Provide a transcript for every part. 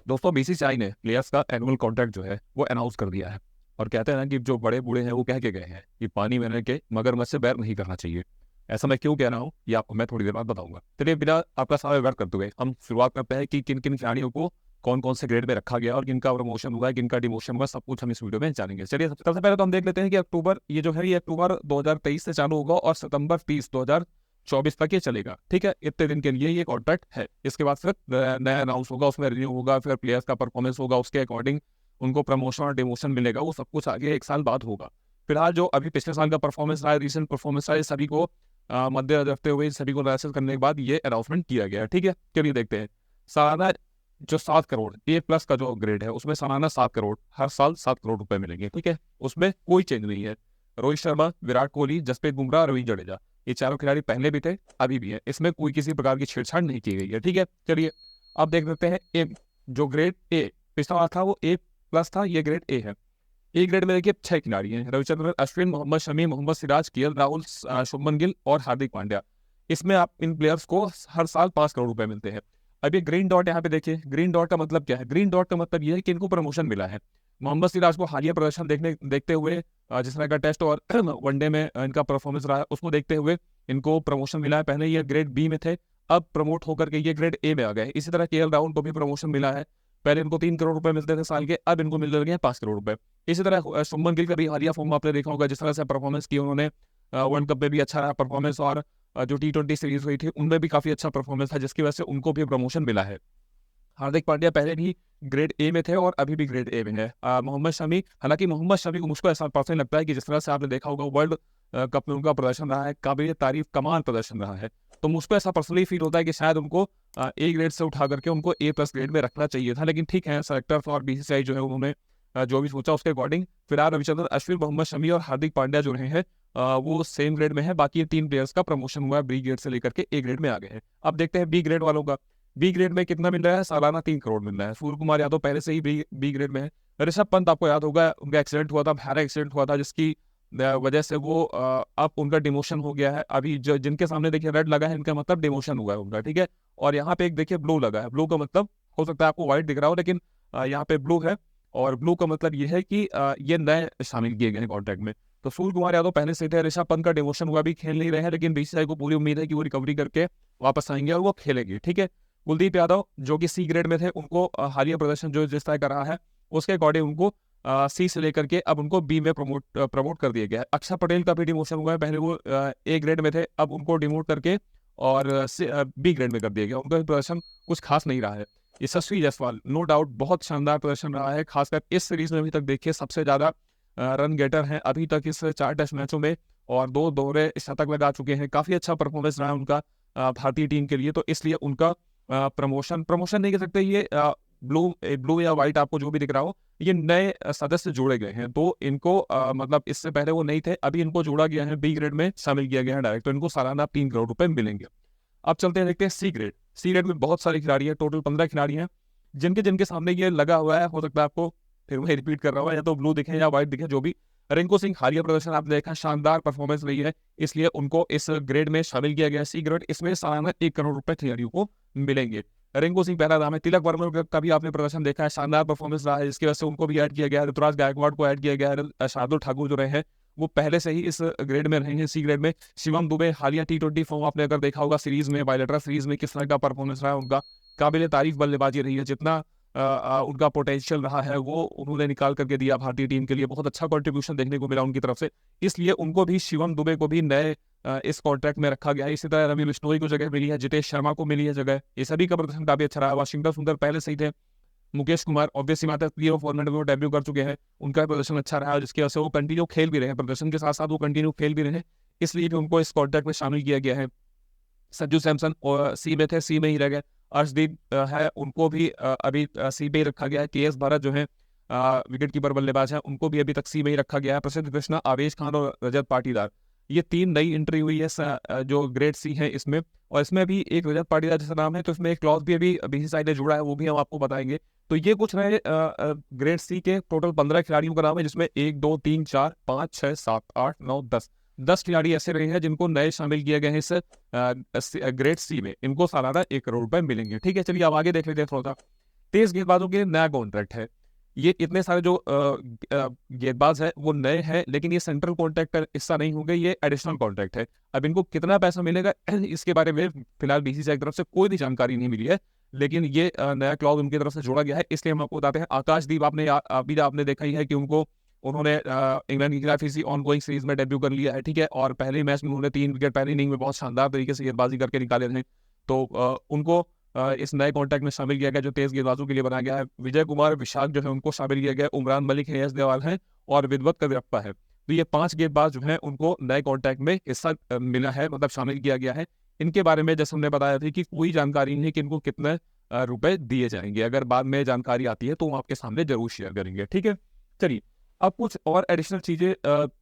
दोस्तों बीसीसीआई ने प्लेयर्स का एनुअल कॉन्ट्रैक्ट जो है वो अनाउंस कर दिया है और कहते हैं ना कि जो बड़े बूढ़े हैं वो कह के गए हैं कि पानी में रह के मगरमच्छ से बैर नहीं करना चाहिए। ऐसा मैं क्यों कह रहा हूँ ये आपको मैं थोड़ी देर बाद बताऊंगा। चलिए बिना आपका समय व्यर्थ करते हुए हम शुरुआत करते हैं कि किन किन खिलाड़ियों को कौन कौन से ग्रेड में रखा गया और किनका प्रमोशन हुआ है, किनका डिमोशन हुआ, सब कुछ हम इस वीडियो में जानेंगे। चलिए सबसे पहले तो हम देख लेते हैं कि अक्टूबर ये जो है ये अक्टूबर 2023 से चालू होगा और सितंबर 30 2024 तक ये चलेगा। ठीक है, इतने दिन के लिए ये कॉन्ट्रैक्ट है। इसके बाद फिर नया अनाउंस होगा, उसमें रिन्यू होगा, फिर प्लेयर्स का परफॉर्मेंस होगा, उसके अकॉर्डिंग उनको प्रमोशन और डिमोशन मिलेगा। वो सब कुछ आगे 1 साल बाद होगा। फिलहाल जो अभी पिछले साल का परफॉर्मेंस रहा है, रिसेंट परफॉर्मेंस रहा है, सभी को मद्देनजर रखते हुए सभी को एनालिसिस करने के बाद ये अनाउंसमेंट किया गया है। ठीक है, चलिए देखते हैं। सालाना जो 7 करोड़ A+ का जो ग्रेड है उसमें सालाना 7 करोड़, हर साल 7 करोड़ रुपए मिलेंगे। ठीक है, उसमें कोई चेंज नहीं है। रोहित शर्मा, विराट कोहली, जसप्रीत बुमराह, रविंद्र जडेजा, ये चारों खिलाड़ी पहले भी थे, अभी भी है। इसमें कोई किसी प्रकार की छेड़छाड़ नहीं की गई है। ठीक है, चलिए अब देख लेते हैं ए। जो ग्रेड ए पिछला था वो A+ था, ये ग्रेड ए है। ए ग्रेड में देखिए 6 खिलाड़ी हैं, रविचंद्रन अश्विन, मोहम्मद शमी, मोहम्मद सिराज, केएल राहुल, शुभमन गिल और हार्दिक पांड्या। इसमें आप इन प्लेयर्स को हर साल 5 करोड़ रुपए मिलते हैं। अब ये ग्रीन डॉट यहाँ पे देखिए, ग्रीन डॉट का मतलब क्या है? ग्रीन डॉट का मतलब ये है कि इनको प्रमोशन मिला है। मोहम्मद सिराज को हालिया प्रदर्शन देखते हुए, जिस तरह का टेस्ट और वनडे में इनका परफॉर्मेंस रहा है उसको देखते हुए इनको प्रमोशन मिला है। पहले ये ग्रेड बी में थे, अब प्रमोट होकर के ये ग्रेड ए में आ गए। इसी तरह केएल राहुल को भी प्रमोशन मिला है। पहले इनको 3 करोड़ रुपए मिलते थे साल के, अब इनको मिल रहे हैं 5 करोड़ रुपए। इसी तरह शुभमन गिल का भी हालिया फॉर्म आपने देखा होगा, जिस तरह से परफॉर्मेंस की उन्होंने, वर्ल्ड कप में भी अच्छा रहा परफॉर्मेंस और जो T20 सीरीज हुई थी उनमें भी काफी अच्छा परफॉर्मेंस था, जिसकी वजह से उनको भी प्रमोशन मिला है। हार्दिक पांड्या पहले भी ग्रेड ए में थे और अभी भी ग्रेड ए में है। मोहम्मद शमी, हालांकि मोहम्मद शमी को मुझको ऐसा पर्सनली लगता है कि जिस तरह से आपने देखा होगा वर्ल्ड कप में उनका प्रदर्शन रहा है, काबिल तारीफ कमाल प्रदर्शन रहा है, तो मुझको ऐसा पर्सनली फील होता है कि शायद उनको ए ग्रेड से उठा करके उनको A+ ग्रेड में रखना चाहिए था। लेकिन ठीक है, सेलेक्टर्स और बीसीसीआई जो है उन्होंने जो भी सोचा उसके अकॉर्डिंग फिलहाल रविचंद्रन अश्विन, मोहम्मद शमी और हार्दिक पांड्या जो रहे हैं वो सेम ग्रेड में है। बाकी 3 प्लेयर्स का प्रमोशन हुआ है, बी ग्रेड से लेकर के ए ग्रेड में आ गए हैं। अब देखते हैं बी ग्रेड वालों का। बी ग्रेड में कितना मिल रहा है? सालाना 3 करोड़ मिल रहा है। सूर्य कुमार यादव पहले से ही बी ग्रेड में है। ऋषभ पंत आपको याद होगा, उनका एक्सीडेंट हुआ था, भारी एक्सीडेंट हुआ था, जिसकी वजह से वो अब उनका डिमोशन हो गया है। अभी जिनके सामने देखिए रेड लगा है, इनका मतलब डिमोशन हुआ है उनका। ठीक है, और यहाँ पे एक देखिए ब्लू लगा है। ब्लू का मतलब हो सकता है आपको व्हाइट दिख रहा हो, लेकिन यहाँ पे ब्लू है। और ब्लू का मतलब ये है कि ये नए शामिल किए गए हैं कॉन्ट्रैक्ट में। तो सूर्य कुमार यादव पहले से थे। ऋषभ पंत का डिमोशन हुआ, भी खेल नहीं रहे हैं, लेकिन बीसीसीआई को पूरी उम्मीद है कि वो रिकवरी करके वापस आएंगे और वो खेलेंगे। ठीक है, कुलदीप यादव जो कि सी ग्रेड में थे, उनको हालिया प्रदर्शन जो जिस तरह का रहा है उसके अकॉर्डिंग उनको सी से लेकर के अब उनको बी में प्रमोट कर दिया गया है। अक्षर पटेल का भी डिमोशन हुआ है, पहले वो ए ग्रेड में थे, अब उनको डिमोट करके और बी ग्रेड में कर दिया गया। उनका प्रदर्शन कुछ खास नहीं रहा है। यशस्वी जायसवाल नो डाउट बहुत शानदार प्रदर्शन रहा है, खासकर इस सीरीज में अभी तक देखिए सबसे ज्यादा रन गेटर हैं अभी तक इस 4 टेस्ट मैचों में, और 2 दोहरे शतक लगा चुके हैं। काफी अच्छा परफॉर्मेंस रहा है उनका भारतीय टीम के लिए, तो इसलिए उनका प्रमोशन नहीं कह सकते। ये ब्लू या व्हाइट आपको जो भी दिख रहा हो, ये नए सदस्य जोड़े गए हैं। तो इनको मतलब इससे पहले वो नहीं थे, अभी इनको जोड़ा गया है, बी ग्रेड में शामिल किया गया है डायरेक्ट, तो इनको सालाना 3 करोड़ रुपए मिलेंगे। अब चलते हैं देखते हैं सी ग्रेड। सी ग्रेड में बहुत सारे खिलाड़ी हैं, टोटल 15 खिलाड़ी हैं, जिनके जिनके सामने ये लगा हुआ है। हो सकता है आपको फिर वही रिपीट कर रहा हूँ, या तो ब्लू दिखे या व्हाइट दिखे, जो भी। रिंकू सिंह हालिया प्रदर्शन आपने देखा, शानदार परफॉर्मेंस रही है, इसलिए उनको इस ग्रेड में शामिल किया गया है, सी ग्रेड। इसमें सालाना 1 करोड़ रुपए खिलाड़ियों को मिलेंगे। रिंकू सिंह पहला नाम है। तिलक वर्मा का भी आपने प्रदर्शन देखा है, शानदार परफॉर्मेंस रहा है, जिसकी वजह से उनको भी ऐड किया गया है। ऋतुराज गायकवाड़ को ऐड किया गया है। शार्दुल ठाकुर जो रहे हैं वो पहले से ही इस ग्रेड में रहेंगे, सी ग्रेड में। शिवम दुबे हालिया T20 फॉर्म आपने अगर देखा होगा सीरीज में, बायलेटरल सीरीज में किस तरह का परफॉर्मेंस रहा है उनका, काबिल तारीफ बल्लेबाजी रही है। जितना उनका पोटेंशियल रहा है वो उन्होंने निकाल करके दिया भारतीय टीम के लिए, बहुत अच्छा कंट्रीब्यूशन देखने को मिला उनकी तरफ से, इसलिए उनको भी, शिवम दुबे को भी नए इस कॉन्ट्रैक्ट में रखा गया है। इसी तरह रवि बिश्नोई को जगह मिली है, जितेश शर्मा को मिली है जगह, ये सभी का प्रदर्शन काफी अच्छा रहा है। वाशिंगटन सुंदर पहले से ही थे। मुकेश कुमार ऑब्वियसली बात है, प्लेयर फॉर्मेट में वो डेब्यू कर चुके हैं, उनका प्रदर्शन अच्छा रहा है, जिसकी वजह से वो कंटिन्यू खेल भी रहे हैं, प्रदर्शन के साथ साथ वो कंटिन्यू खेल भी रहे हैं, इसलिए भी उनको इस कॉन्ट्रैक्ट में शामिल किया गया है। संजू सैमसन और सी में थे, सी में ही रह गए। अर्शदीप है, उनको भी अभी सी में ही रखा गया है। केएस भारत जो है विकेट कीपर बल्लेबाज है, उनको भी अभी तक सी में ही रखा गया है। प्रसिद्ध कृष्णा, आवेश खान और रजत पाटीदार, ये 3 नई एंट्री हुई है जो ग्रेड सी है इसमें। और इसमें भी एक रजत पाटीदार जैसा नाम है, तो इसमें एक क्लॉज भी अभी बीसीसीआई ने जोड़ा है, वो भी हम आपको बताएंगे। तो ये कुछ रहे ग्रेड सी के टोटल 15 खिलाड़ियों का नाम है, जिसमें 1 2 3 4 5 6 7 8 9 10 खिलाड़ी ऐसे रहे हैं जिनको नए शामिल किए गए हैं इस ग्रेड सी में। इनको सालाना 1 करोड़ रुपए मिलेंगे। ठीक है, चलिए अब आगे देख लेते हैं थोड़ा सा। तेज गेंदबाजों के लिए नया कॉन्ट्रैक्ट है। ये इतने सारे जो गेंदबाज है वो नए हैं, लेकिन ये सेंट्रल कॉन्ट्रैक्ट का हिस्सा नहीं होंगे, ये एडिशनल कॉन्ट्रैक्ट है। अब इनको कितना पैसा मिलेगा इसके बारे में फिलहाल बीसीसीआई की तरफ से कोई भी जानकारी नहीं मिली है, लेकिन ये नया क्लॉज उनकी तरफ से जोड़ा गया है। इसलिए हम आपको बताते हैं, आकाशदीप अभी आपने देखा ही है कि उन्होंने इंग्लैंड के खिलाफ इसी ऑनगोइंग सीरीज में डेब्यू कर लिया है, ठीक है। और पहले मैच में उन्होंने 3 विकेट पहली इनिंग में बहुत शानदार तरीके से गेंदबाजी करके निकाले थे। तो उनको इस नए कॉन्ट्रैक्ट में शामिल किया गया जो तेज गेंदबाजों के लिए बनाया गया है। विजय कुमार विशाख जो है उनको शामिल किया गया, उमरान मलिक है, यश देवाल है और विद्वत कदरप्पा है। तो ये 5 गेंदबाज जो है उनको नए कॉन्ट्रैक्ट में हिस्सा मिला है, मतलब शामिल किया गया है। इनके बारे में जैसे हमने बताया था कि कोई जानकारी नहीं है कि इनको कितने रुपए दिए जाएंगे। अगर बाद में जानकारी आती है तो हम आपके सामने जरूर शेयर करेंगे, ठीक है। चलिए, अब कुछ और एडिशनल चीजें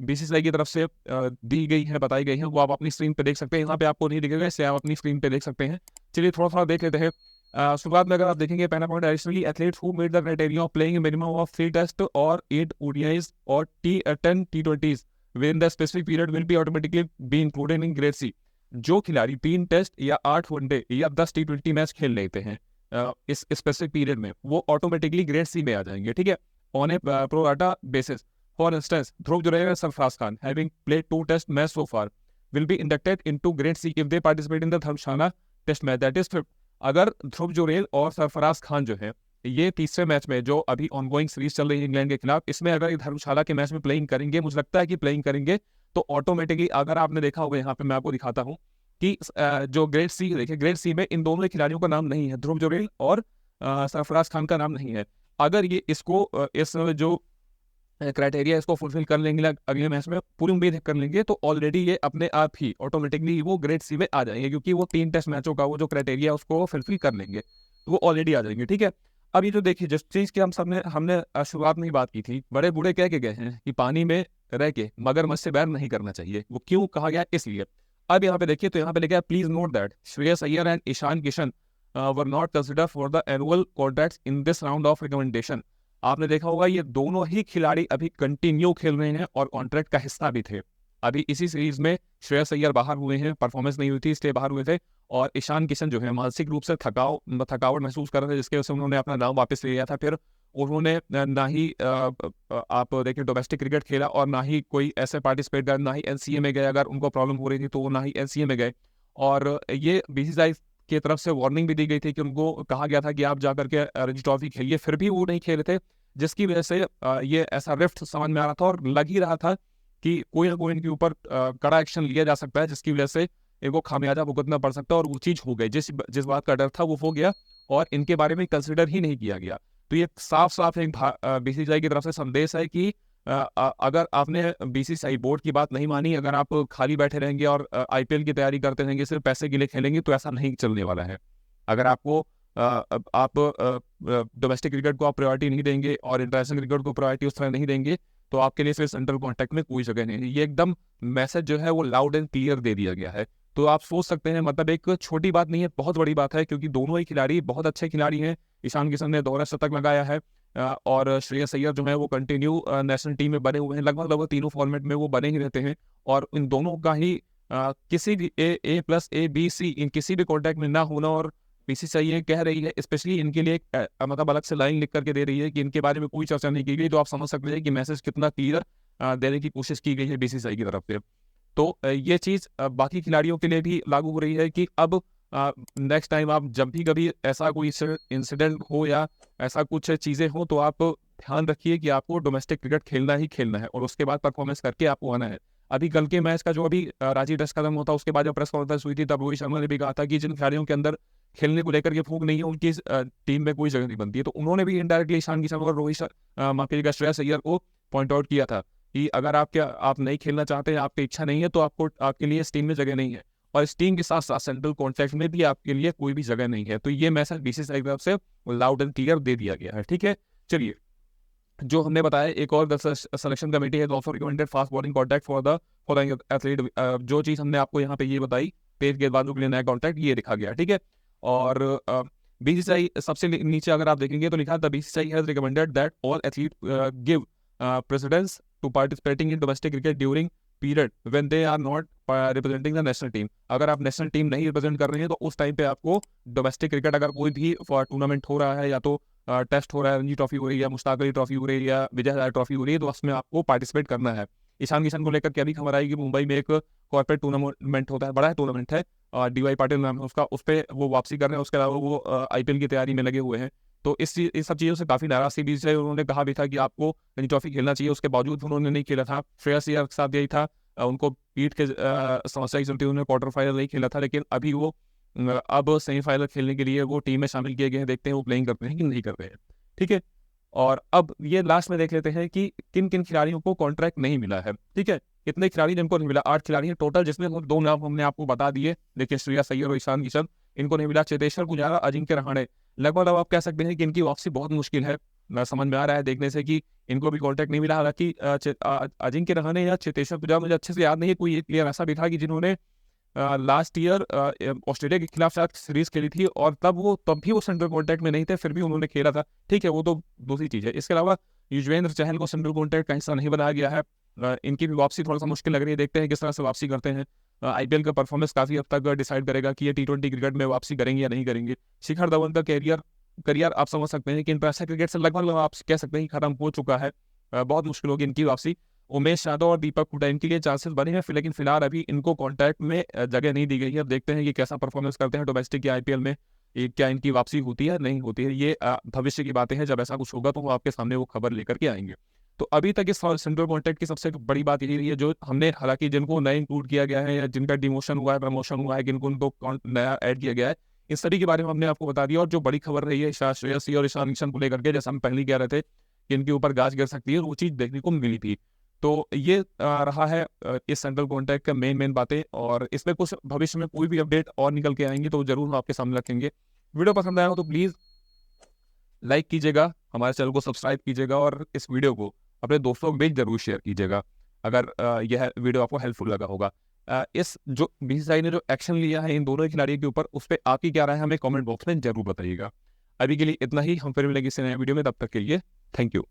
बीसीसीआई की तरफ से दी गई हैं, बताई गई हैं, वो आप अपनी स्क्रीन पे देख सकते हैं। यहाँ पे आपको नहीं दिखेगा, इससे आप अपनी स्क्रीन पे देख सकते हैं। चलिए थोड़ा थोड़ा देख लेते हैं। शुरुआत में अगर आप देखेंगे, पहला point, additionally athletes who met the criteria of playing minimum of 3 test और 8 ओडीआईज और 10 T twenties with in the specific period will be automatically be included in grade C. जो खिलाड़ी 3 टेस्ट या 8 वनडे या 10 टी20 मैच खेल लेते हैं इस स्पेसिफिक पीरियड में, वो ऑटोमेटिकली ग्रेड सी में आ जाएंगे, ठीक है, on A pro rata basis. For instance, Dhruv Jureja and Sarfaraz Khan, having played 2 test matches so far, will be inducted into Grade C if they participate in the Dharamshala test match, that is 5th। अगर ध्रुव जुरेल और सरफराज खान जो है ये तीसरे match में, जो अभी ongoing series चल रही है इंग्लैंड के खिलाफ, इसमें अगर ये धर्मशाला के मैच में प्लेइंग करेंगे, मुझे लगता है कि प्लेइंग करेंगे, तो ऑटोमेटिकली, अगर आपने देखा होगा, यहाँ पे मैं आपको दिखाता हूँ कि जो ग्रेड सी, देखिए ग्रेड सी में इन दोनों खिलाड़ियों का नाम नहीं है, ध्रुव जुरेल और सरफराज खान का नाम नहीं है। अगर ये इसको इस जो क्राइटेरिया इसको फुलफिल कर लेंगे, अगले मैच में पूरी उम्मीद कर लेंगे, तो ऑलरेडी ये अपने आप ही ऑटोमेटिकली वो ग्रेड सी में आ जाएंगे, क्योंकि वो 3 टेस्ट मैचों का वो जो क्राइटेरिया है उसको फुलफिल कर लेंगे, तो वो ऑलरेडी आ जाएंगे, ठीक है। अब ये जो देखिए, जिस चीज की हमने शुरुआत में ही बात की थी, बड़े बूढ़े कह के गए हैं कि पानी में रह के मगरमच्छ से बैर नहीं करना चाहिए। वो क्यों कहा गया, इसलिए। अब यहाँ पे देखिए, तो यहाँ पे लिखा है, please note that Shreyas Iyer and Ishan Kishan were not consider for the annual contracts in this round of recommendation. आपने देखा होगा ये दोनों ही खिलाड़ी अभी कंटिन्यू खेल रहे हैं और कॉन्ट्रैक्ट का हिस्सा भी थे। अभी इसी सीरीज में श्रेयस अय्यर बाहर हुए हैं, परफॉर्मेंस नहीं हुई थी इसलिए बाहर हुए थे, और ईशान किशन जो है मानसिक रूप से थकावट महसूस कर रहे थे, जिसके वजह से उन्होंने अपना नाम वापस ले लिया था। फिर उन्होंने ना ही आप देखिए डोमेस्टिक क्रिकेट खेला और ना ही कोई ऐसे पार्टिसिपेट कर, ना ही एनसीए में गए। अगर उनको प्रॉब्लम हो रही थी तो वो ना ही एनसीए में गए, और ये बीसीसीआई की तरफ से वार्निंग भी दी गई थी कि उनको कहा गया था कि आप जाकर के रणजी ट्रॉफी खेलिए, फिर भी वो नहीं खेले थे, जिसकी वजह से ये ऐसा रिफ्ट समझ में आ रहा था और लग ही रहा था कि कोई ना कोई इनके ऊपर कड़ा एक्शन लिया जा सकता है, जिसकी वजह से इनको खामियाजा भुगतना पड़ सकता है। और वो चीज हो गई, जिस बात का डर था वो हो गया, और इनके बारे में कंसिडर ही नहीं किया गया। तो ये साफ साफ एक बीसीसीआई की तरफ से संदेश है कि अगर आपने बीसीसीआई बोर्ड की बात नहीं मानी, अगर आप खाली बैठे रहेंगे और आईपीएल की तैयारी करते रहेंगे, सिर्फ पैसे के लिए खेलेंगे, तो ऐसा नहीं चलने वाला है। अगर आपको आप डोमेस्टिक क्रिकेट को आप प्रायोरिटी नहीं देंगे और इंटरनेशनल क्रिकेट को प्रायोरिटी उस तरह नहीं देंगे, तो आपके लिए फिर सेंट्रल कॉन्टैक्ट में कोई जगह नहीं है। ये एकदम मैसेज जो है वो लाउड एंड क्लियर दे दिया गया है। तो आप सोच सकते हैं, मतलब एक छोटी बात नहीं है, बहुत बड़ी बात है, क्योंकि दोनों ही खिलाड़ी बहुत अच्छे खिलाड़ी हैं। ईशान किशन ने दोहरा शतक लगाया है, और श्रेयस अय्यर जो है वो कंटिन्यू नेशनल टीम में बने हुए हैं, लगभग तीनों फॉर्मेट में वो बने ही रहते हैं। और इन दोनों का ही किसी भी ए प्लस ए बी सी इन किसी भी कॉन्टैक्ट में ना होना, और बीसीसीआई ये कह रही है, स्पेशली इनके लिए मतलब अलग से लाइन लिख करके दे रही है कि इनके बारे में कोई चर्चा नहीं की गई, तो आप समझ सकते हैं कि मैसेज कितना क्लियर देने की कोशिश की गई है बीसीसीआई की तरफ से। तो ये चीज बाकी खिलाड़ियों के लिए भी लागू हो रही है कि अब नेक्स्ट टाइम आप जब भी कभी ऐसा कोई इंसिडेंट हो या ऐसा कुछ चीजें हो, तो आप ध्यान रखिए कि आपको डोमेस्टिक क्रिकेट खेलना ही खेलना है, और उसके बाद परफॉर्मेंस करके आपको आना है। अभी कल के मैच का जो अभी रांची टेस्ट खत्म होता, उसके बाद जब प्रेस कॉन्फ्रेंस हुई थी, तब रोहित शर्मा ने भी कहा था कि जिन खिलाड़ियों के अंदर खेलने को लेकर के फूंक नहीं है, उनकी टीम में कोई जगह नहीं बनती है। तो उन्होंने भी इनडायरेक्टली ईशान किशन और श्रेयस अय्यर को पॉइंट आउट किया था कि अगर आप नहीं खेलना चाहते हैं, आपकी इच्छा नहीं है, तो आपके लिए इस टीम में जगह नहीं है, और इस टीम के साथ साथ सेंट्रल कॉन्ट्रैक्ट में भी आपके लिए कोई भी जगह नहीं है। तो ये मैसेज बीसीसीआई की तरफ से लाउड एंड क्लियर दे दिया गया है, ठीक है। चलिए, जो हमने बताया, एक और सिलेक्शन कमेटी है also recommended fast bowling contract for the athlete. जो चीज हमने आपको यहाँ पे ये बताई, तेज गेंदबाजों के लिए नया कॉन्ट्रैक्ट ये लिखा गया, ठीक है। और बीसीसीआई सबसे नीचे अगर आप देखेंगे तो लिखा था, BCCI has recommended that all athlete give precedence to participating in domestic cricket during period when they are not representing the national team. अगर आप नेशनल टीम नहीं रिप्रेजेंट कर रहे हैं, तो उस टाइम पे आपको डोमेस्टिक क्रिकेट, अगर कोई भी टूर्नामेंट हो रहा है या तो टेस्ट हो रहा है, रणजी ट्रॉफी हो रही है, मुश्ताक अली ट्रॉफी हो रही है या विजय हजारे ट्रॉफी हो रही है, तो उसमें आपको पार्टिसिपेट करना है। ईशान किशन को लेकर के अभी खबर आई कि मुंबई में एक कॉर्पोरेट टूर्नामेंट होता है, बड़ा टूर्नामेंट है, DY पाटिल नाम है उसका, उस पर वो वापसी कर रहे हैं। उसके अलावा वो IPL की तैयारी में लगे हुए हैं। तो इस सब चीज़ों से काफ़ी नाराज थी बीच से। उन्होंने कहा भी था कि आपको रणजी ट्रॉफी खेलना चाहिए, उसके बावजूद उन्होंने नहीं खेला था। श्रेयस अय्यर के साथ यही था, उनको पीठ के समस्या की चलती उन्होंने क्वार्टर फाइनल नहीं खेला था, लेकिन अभी वो अब सेमीफाइनल खेलने के लिए वो टीम में शामिल किए गए हैं। देखते हैं वो प्लेइंग करते हैं कि नहीं करते हैं। ठीक है, और अब ये लास्ट में देख लेते हैं कि किन किन खिलाड़ियों को कॉन्ट्रैक्ट नहीं मिला है। ठीक है, कितने खिलाड़ी जिनको नहीं मिला, 8 खिलाड़ी हैं टोटल, जिसमें 2 नाम हमने आपको बता दिए। देखिए, श्रेयस अय्यर और ईशान किशन, इनको नहीं मिला। चेतेश्वर पुजारा, अजिंक्य रहाणे, लगभग अब आप कह सकते हैं कि इनकी वापसी बहुत मुश्किल है। समझ में आ रहा है देखने से कि इनको भी कॉन्ट्रैक्ट नहीं मिला। हालांकि अजिंक्य रहाणे या चेतेश्वर पुजारा, मुझे अच्छे से याद नहीं है कोई एक प्लेयर ऐसा भी था कि जिन्होंने लास्ट ईयर ऑस्ट्रेलिया के खिलाफ शायद सीरीज खेली थी, और तब भी वो सेंट्रल कॉन्ट्रैक्ट में नहीं थे, फिर भी उन्होंने खेला था। ठीक है, वो तो दूसरी चीज़ है। इसके अलावा युजवेंद्र चहल को सेंट्रल कॉन्ट्रैक्ट का हिस्सा नहीं बनाया गया है। इनकी भी वापसी थोड़ा सा मुश्किल लग रही है, देखते हैं किस तरह से वापसी करते हैं। IPL का परफॉर्मेंस काफी हद तक डिसाइड करेगा कि ये T20 क्रिकेट में वापसी करेंगे या नहीं करेंगे। शिखर धवन का करियर आप समझ सकते हैं कि इंटरनेशनल क्रिकेट से लगभग आप कह सकते हैं कि खत्म हो चुका है। बहुत मुश्किल होगी इनकी वापसी। उमेश यादव और दीपक हुडा, इनके लिए चांसेस बने हैं, लेकिन फिलहाल अभी इनको कॉन्ट्रैक्ट में जगह नहीं दी गई है। अब देखते हैं कि कैसा परफॉर्मेंस करते हैं डोमेस्टिक या IPL में, क्या इनकी वापसी होती है नहीं होती है। ये भविष्य की बातें हैं, जब ऐसा कुछ होगा तो वो आपके सामने वो खबर लेकर के आएंगे। तो अभी तक इस सेंट्रल कॉन्ट्रैक्ट की सबसे बड़ी बात यही रही है, जो हमने, हालांकि जिनको नया इंक्लूड किया गया है या जिनका डिमोशन हुआ है, प्रमोशन हुआ है, जिनको उनको नया ऐड किया गया है, इस सभी के बारे में हमने आपको बता दिया। और जो बड़ी खबर रही है श्रेयस अय्यर और ईशान किशन को लेकर के, जैसा हम पहले कह रहे थे कि इनके ऊपर गाज गिर सकती है, वो चीज़ देखने को मिली थी। तो ये रहा है इस सेंट्रल कॉन्ट्रैक्ट का मेन बातें, और इसमें कुछ भविष्य में कोई भी अपडेट और निकल के आएंगे तो जरूर हम आपके सामने रखेंगे। वीडियो पसंद आया हो तो प्लीज़ लाइक कीजिएगा, हमारे चैनल को सब्सक्राइब कीजिएगा, और इस वीडियो को अपने दोस्तों में जरूर शेयर कीजिएगा अगर यह वीडियो आपको हेल्पफुल लगा होगा। इस जो BCCI ने जो एक्शन लिया है इन दोनों खिलाड़ियों के ऊपर, उस पर आपकी क्या राय है हमें कमेंट बॉक्स में जरूर बताइएगा। अभी के लिए इतना ही, हम फिर मिलेंगे इस नए वीडियो में, तब तक के लिए थैंक यू।